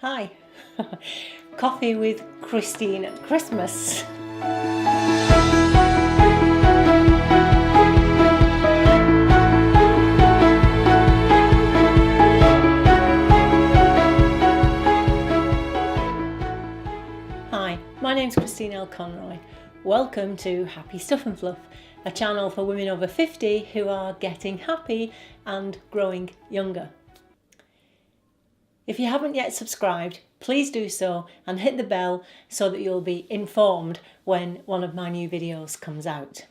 Hi. Coffee with Christine at Christmas. Hi, my name's Christine L. Conroy. Welcome to Happy Stuff and Fluff, a channel for women over 50 who are getting happy and growing younger. If you haven't yet subscribed, please do so and hit the bell so that you'll be informed when one of my new videos comes out.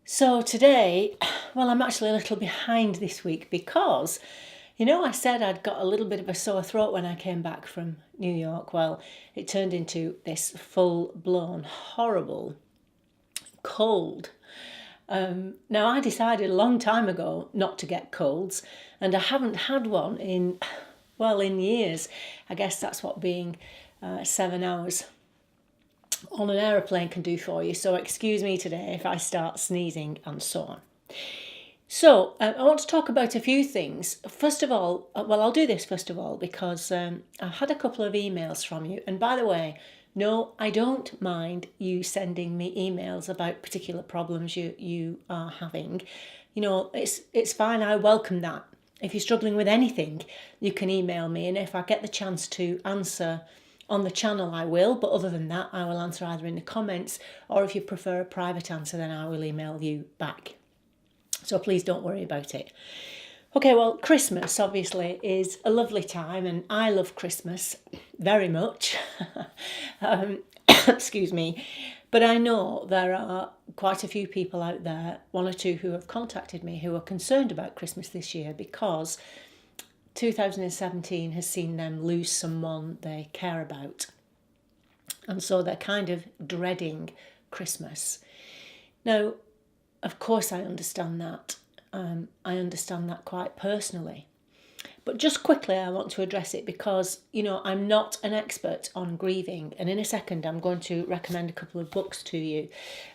So today, well, I'm actually a little behind this week because, I said I'd got a little bit of a sore throat when I came back from New York. Well, it turned into this full-blown, horrible cold. Now, I decided a long time ago not to get colds, and I haven't had one in years. I guess that's what being 7 hours on an aeroplane can do for you. So excuse me today if I start sneezing and so on. So I want to talk about a few things. First of all, I'll do this first of all because I had a couple of emails from you. And by the way, no, I don't mind you sending me emails about particular problems you are having. It's fine. I welcome that. If you're struggling with anything, you can email me. And if I get the chance to answer on the channel, I will. But other than that, I will answer either in the comments or if you prefer a private answer, then I will email you back. So please don't worry about it. Okay, well, Christmas obviously is a lovely time and I love Christmas very much. Excuse me. But I know there are quite a few people out there, one or two who have contacted me who are concerned about Christmas this year because 2017 has seen them lose someone they care about. And so they're kind of dreading Christmas. Now, of course I understand that. I understand that quite personally. But just quickly, I want to address it because, I'm not an expert on grieving. And in a second, I'm going to recommend a couple of books to you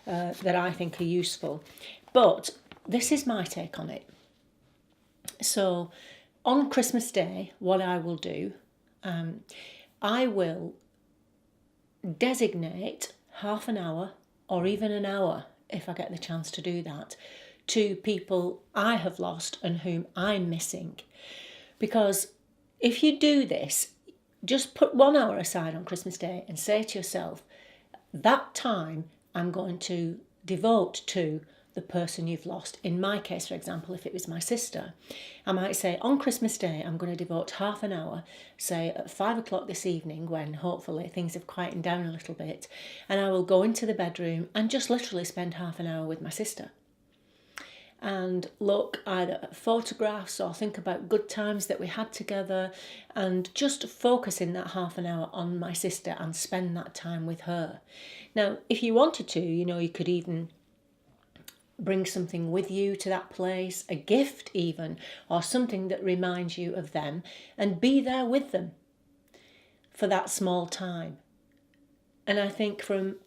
that I think are useful. But this is my take on it. So on Christmas Day, what I will do, I will designate half an hour or even an hour, if I get the chance to do that, to people I have lost and whom I'm missing. Because if you do this, just put 1 hour aside on Christmas Day and say to yourself, that time I'm going to devote to the person you've lost. In my case, for example, if it was my sister, I might say on Christmas Day, I'm going to devote half an hour, say at 5 o'clock this evening when hopefully things have quietened down a little bit, and I will go into the bedroom and just literally spend half an hour with my sister. And look either at photographs or think about good times that we had together and just focus in that half an hour on my sister and spend that time with her. Now, if you wanted to, you could even bring something with you to that place, a gift even, or something that reminds you of them, and be there with them for that small time. And I think from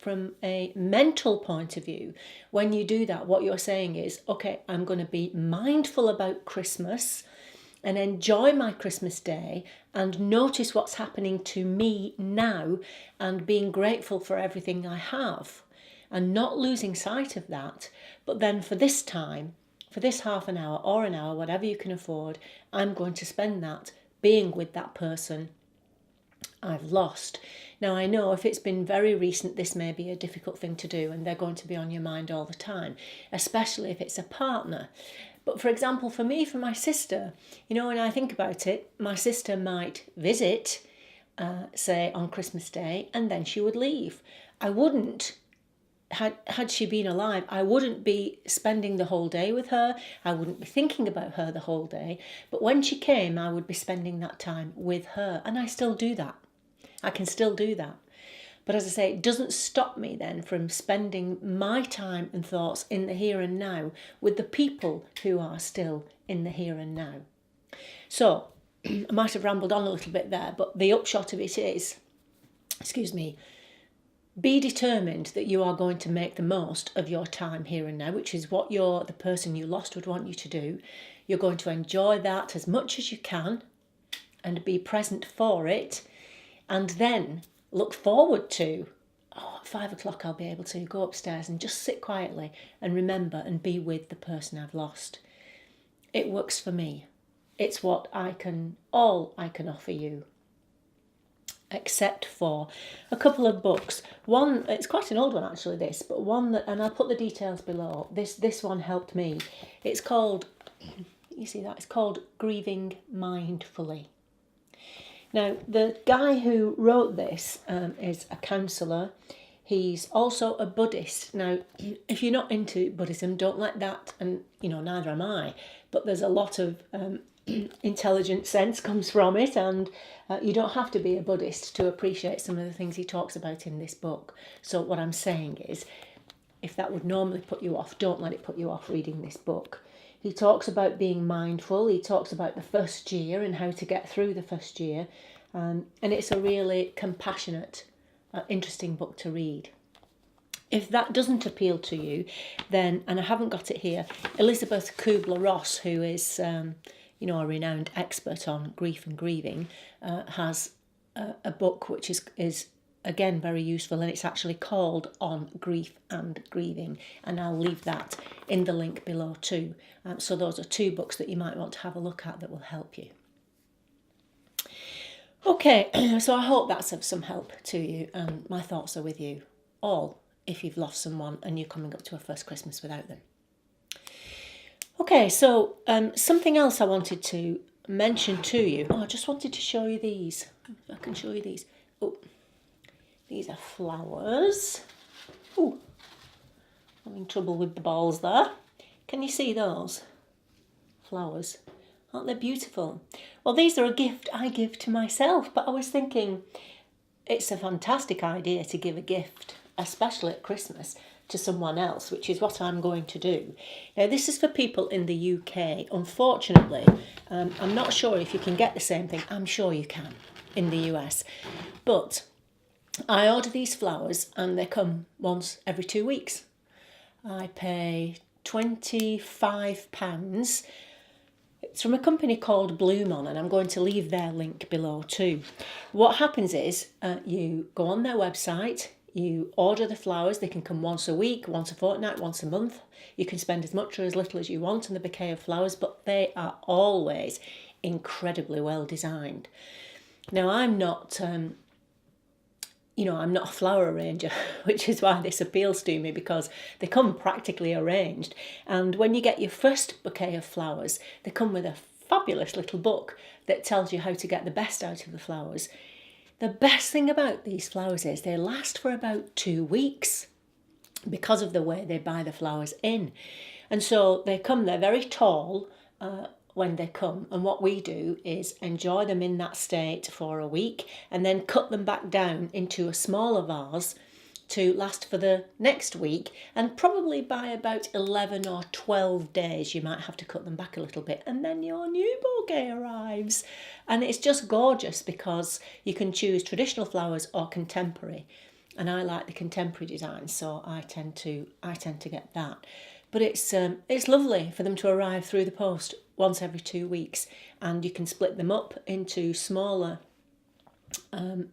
a mental point of view, when you do that, what you're saying is, okay, I'm going to be mindful about Christmas and enjoy my Christmas Day and notice what's happening to me now and being grateful for everything I have and not losing sight of that. But then for this time, for this half an hour or an hour, whatever you can afford, I'm going to spend that being with that person I've lost. Now, I know if it's been very recent, this may be a difficult thing to do and they're going to be on your mind all the time, especially if it's a partner. But for example, for me, for my sister, when I think about it, my sister might visit, say on Christmas Day, and then she would leave. I wouldn't, had she been alive, I wouldn't be spending the whole day with her. I wouldn't be thinking about her the whole day. But when she came, I would be spending that time with her. And I still do that. I can still do that. But as I say, it doesn't stop me then from spending my time and thoughts in the here and now with the people who are still in the here and now. So I might have rambled on a little bit there, but the upshot of it is, be determined that you are going to make the most of your time here and now, which is what the person you lost would want you to do. You're going to enjoy that as much as you can. and be present for it, and then look forward to, at 5 o'clock I'll be able to go upstairs and just sit quietly and remember and be with the person I've lost. It works for me. It's what all I can offer you, except for a couple of books. One, it's quite an old one actually, this, but one that, and I'll put the details below. This one helped me. It's called, you see that? It's called Grieving Mindfully. Now, the guy who wrote this is a counsellor. He's also a Buddhist. Now, if you're not into Buddhism, don't let that, and neither am I, but there's a lot of intelligent sense comes from it, and you don't have to be a Buddhist to appreciate some of the things he talks about in this book. So what I'm saying is, if that would normally put you off, don't let it put you off reading this book. He talks about being mindful. He talks about the first year and how to get through the first year. And it's a really compassionate, interesting book to read. If that doesn't appeal to you, then, and I haven't got it here, Elizabeth Kubler-Ross, who is a renowned expert on grief and grieving, has a book which is again very useful, and it's actually called On Grief and Grieving, and I'll leave that in the link below too. So those are two books that you might want to have a look at that will help you. Okay, so I hope that's of some help to you, and my thoughts are with you all if you've lost someone and you're coming up to a first Christmas without them. Okay, so something else I wanted to mention to you. I just wanted to show you these. I can show you these. Oh, these are flowers. Oh, having trouble with the balls there. Can you see those? Flowers. Aren't they beautiful? Well, these are a gift I give to myself, but I was thinking it's a fantastic idea to give a gift, especially at Christmas, to someone else, which is what I'm going to do. Now, this is for people in the UK. Unfortunately, I'm not sure if you can get the same thing. I'm sure you can in the US. But I order these flowers and they come once every 2 weeks. I pay £25. It's from a company called Bloomon, and I'm going to leave their link below too. What happens is you go on their website, you order the flowers. They can come once a week, once a fortnight, once a month. You can spend as much or as little as you want on the bouquet of flowers, but they are always incredibly well designed. Now, I'm not I'm not a flower arranger, which is why this appeals to me, because they come practically arranged. And when you get your first bouquet of flowers, they come with a fabulous little book that tells you how to get the best out of the flowers. The best thing about these flowers is they last for about 2 weeks because of the way they buy the flowers in. And so they're very tall when they come, and what we do is enjoy them in that state for a week and then cut them back down into a smaller vase to last for the next week, and probably by about 11 or 12 days you might have to cut them back a little bit, and then your new bouquet arrives. And it's just gorgeous because you can choose traditional flowers or contemporary, and I like the contemporary design, so I tend to get that. But it's lovely for them to arrive through the post once every 2 weeks, and you can split them up into smaller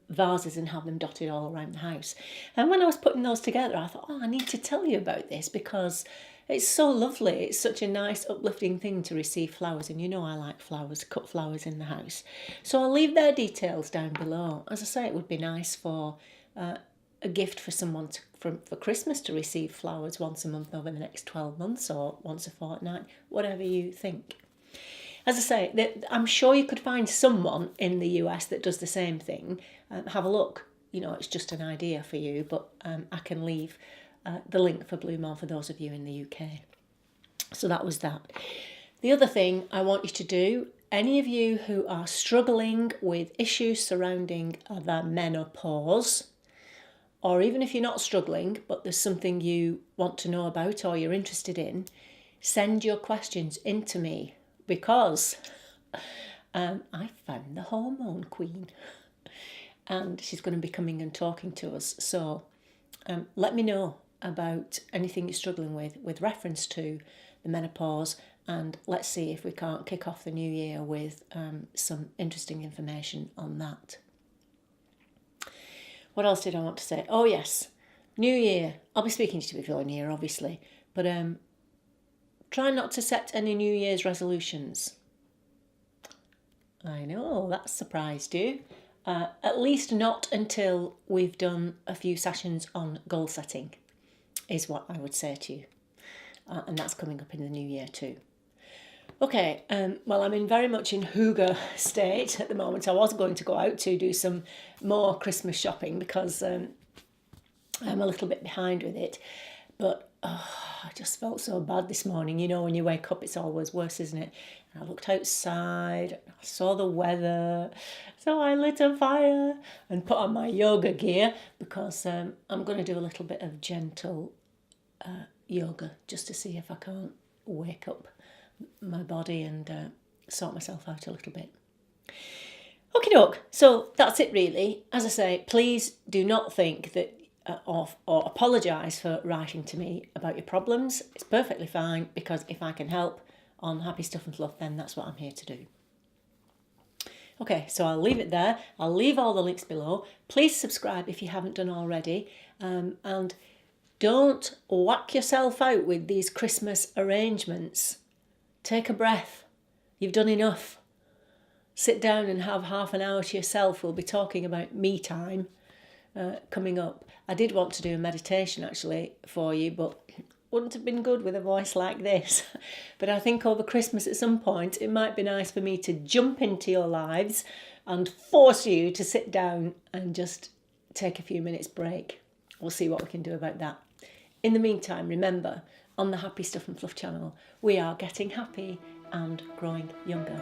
vases and have them dotted all around the house. And when I was putting those together, I thought, I need to tell you about this because it's so lovely. It's such a nice, uplifting thing to receive flowers, and I like flowers, cut flowers in the house. So I'll leave their details down below. As I say, it would be nice for a gift for someone for Christmas to receive flowers once a month over the next 12 months or once a fortnight, whatever you think. As I say, I'm sure you could find someone in the US that does the same thing. Have a look. It's just an idea for you, but I can leave the link for Bloomon for those of you in the UK. So that was that. The other thing I want you to do, any of you who are struggling with issues surrounding the menopause, or even if you're not struggling, but there's something you want to know about or you're interested in, send your questions in to me, because I found the hormone queen and she's going to be coming and talking to us. So let me know about anything you're struggling with reference to the menopause and let's see if we can't kick off the new year with some interesting information on that. What else did I want to say? Oh yes, New Year. I'll be speaking to you before New Year, obviously, but try not to set any New Year's resolutions. I know, that surprised you. At least not until we've done a few sessions on goal setting, is what I would say to you. And that's coming up in the new year too. Okay, well, I'm very much in hygge state at the moment. I was going to go out to do some more Christmas shopping because I'm a little bit behind with it. But I just felt so bad this morning. You know, when you wake up, it's always worse, isn't it? And I looked outside, I saw the weather, so I lit a fire and put on my yoga gear because I'm going to do a little bit of gentle yoga just to see if I can't wake up my body and sort myself out a little bit. Okie doke, so that's it really. As I say, please do not think that or apologise for writing to me about your problems. It's perfectly fine, because if I can help on Happy Stuff and Fluff, then that's what I'm here to do. Okay, so I'll leave it there. I'll leave all the links below. Please subscribe if you haven't done already, and don't whack yourself out with these Christmas arrangements. Take a breath. You've done enough. Sit down and have half an hour to yourself. We'll be talking about me time coming up. I did want to do a meditation actually for you, but wouldn't have been good with a voice like this. But I think over Christmas at some point it might be nice for me to jump into your lives and force you to sit down and just take a few minutes break. We'll see what we can do about that. In the meantime, remember, on the Happy Stuff and Fluff channel, we are getting happy and growing younger.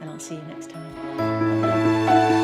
And I'll see you next time.